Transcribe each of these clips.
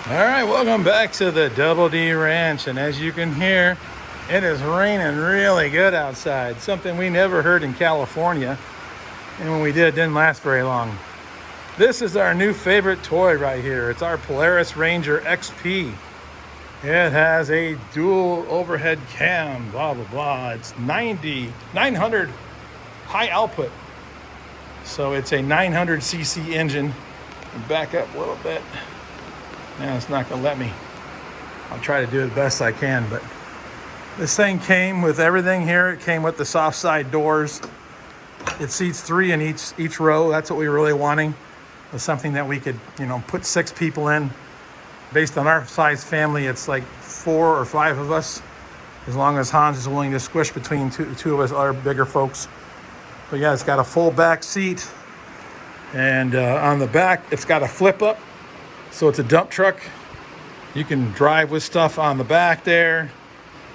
All right, welcome back to the Double D Ranch. And as you can hear, it is raining really good outside. Something we never heard in California. And when we did, it didn't last very long. This is our new favorite toy right here. It's our Polaris Ranger XP. It has a dual overhead cam, blah, blah, blah. It's 900 high output. So it's a 900cc engine. Back up a little bit. Now it's not gonna let me. I'll try to do it the best I can, but this thing came with everything here. It came with the soft side doors. It seats 3 in each row. That's what we were really wanting. It was something that we could, put 6 people in. Based on our size family, it's like 4 or 5 of us, as long as Hans is willing to squish between two of us, our bigger folks. But yeah, it's got a full back seat, and on the back, it's got a flip up. So it's a dump truck. You can drive with stuff on the back there.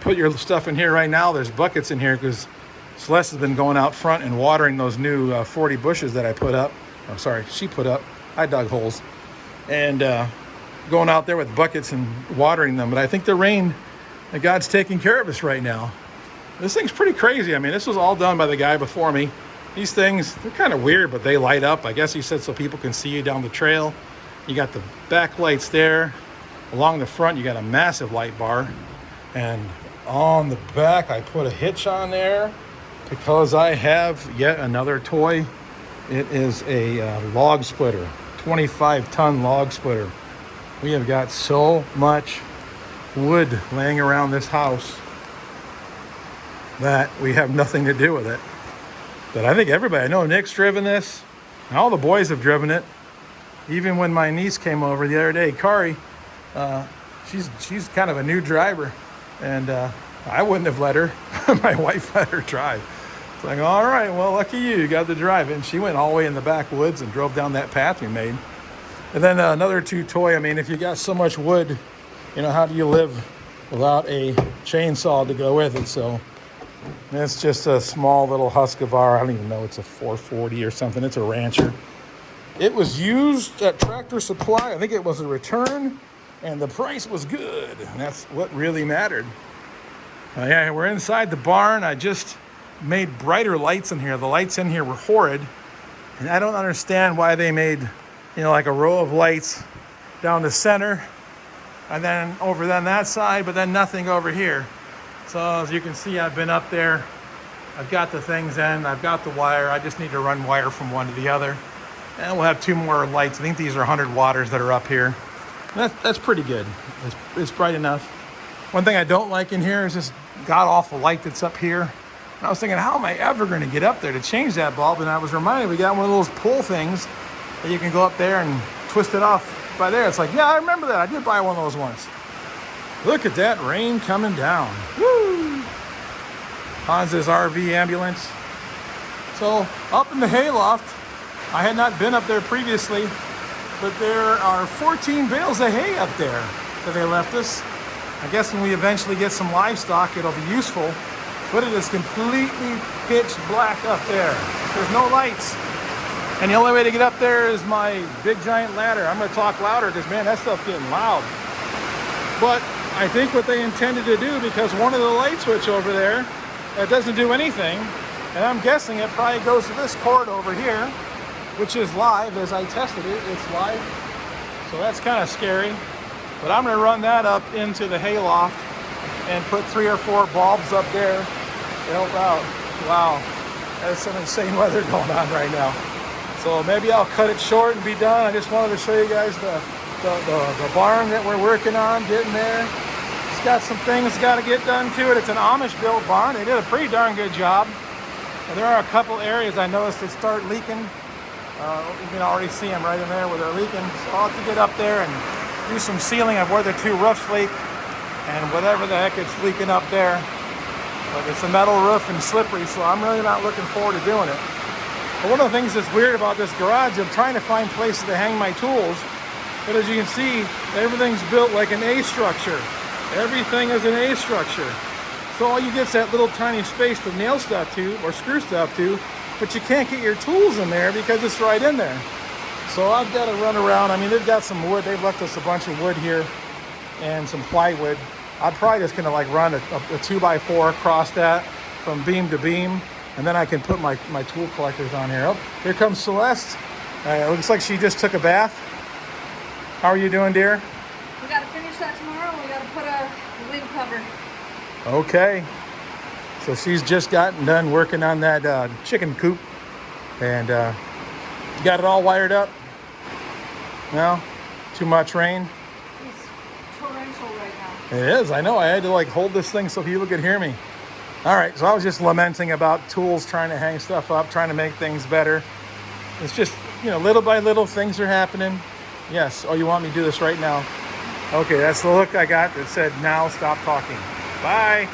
Put your stuff in here right now. There's buckets in here because Celeste has been going out front and watering those new 40 bushes that I put up. Oh, sorry, she put up. I dug holes. And going out there with buckets and watering them. But I think the rain, that God's taking care of us right now. This thing's pretty crazy. I mean, this was all done by the guy before me. These things, they're kind of weird, but they light up. I guess he said so people can see you down the trail. You got the back lights there. Along the front, you got a massive light bar. And on the back, I put a hitch on there because I have yet another toy. It is a log splitter, 25-ton log splitter. We have got so much wood laying around this house that we have nothing to do with it. But I think everybody, I know Nick's driven this, and all the boys have driven it. Even when my niece came over the other day, Kari, she's kind of a new driver, and I wouldn't have let her. My wife let her drive. It's like, all right, well, lucky you got to drive it. And she went all the way in the backwoods and drove down that path we made. And then another 2 toy. I mean, if you got so much wood, how do you live without a chainsaw to go with it? So it's just a small little Husqvarna. I don't even know, it's a 440 or something. It's a Rancher. It was used at Tractor Supply. I think it was a return, and the price was good. And that's what really mattered. Yeah, we're inside the barn. I just made brighter lights in here. The lights in here were horrid, and I don't understand why they made, like a row of lights down the center, and then over on that side, but then nothing over here. So as you can see, I've been up there. I've got the things in. I've got the wire. I just need to run wire from one to the other. And we'll have 2 more lights. I think these are 100 watters that are up here. That's pretty good. It's bright enough. One thing I don't like in here is this god-awful light that's up here. And I was thinking, how am I ever going to get up there to change that bulb? And I was reminded we got one of those pull things that you can go up there and twist it off by there. It's like, yeah, I remember that. I did buy one of those once. Look at that rain coming down. Woo! Hans's RV ambulance. So up in the hayloft, I had not been up there previously, but there are 14 bales of hay up there that they left us. I guess when we eventually get some livestock, it'll be useful, but it is completely pitch black up there. There's no lights. And the only way to get up there is my big giant ladder. I'm gonna talk louder because, man, that stuff's getting loud. But I think what they intended to do, because one of the light switch over there, that doesn't do anything, and I'm guessing it probably goes to this cord over here, which is live. As I tested it, it's live. So that's kind of scary. But I'm gonna run that up into the hayloft and put 3 or 4 bulbs up there to help out. Wow, there's some insane weather going on right now. So maybe I'll cut it short and be done. I just wanted to show you guys the barn that we're working on, getting there. It's got some things got to get done to it. It's an Amish built barn. They did a pretty darn good job. And there are a couple areas I noticed that start leaking. You can already see them right in there where they're leaking. So I'll have to get up there and do some sealing of where the 2 roofs leak and whatever the heck it's leaking up there. But it's a metal roof and slippery, so I'm really not looking forward to doing it. But one of the things that's weird about this garage, I'm trying to find places to hang my tools. But as you can see, everything's built like an A structure. Everything is an A structure. So all you get is that little tiny space to nail stuff to or screw stuff to, but you can't get your tools in there because it's right in there. So I've got to run around. I mean, they've got some wood. They've left us a bunch of wood here and some plywood. I'm probably just going to like run a 2x4 across that from beam to beam. And then I can put my tool collectors on here. Oh, here comes Celeste. It looks like she just took a bath. How are you doing, dear? We got to finish that tomorrow. We got to put a wing cover. Okay. So she's just gotten done working on that chicken coop. And got it all wired up. No? Too much rain? It's torrential right now. It is. I know. I had to like hold this thing so people could hear me. All right. So I was just lamenting about tools, trying to hang stuff up, trying to make things better. It's just, little by little things are happening. Yes. Oh, you want me to do this right now? Okay. That's the look I got that said, now stop talking. Bye.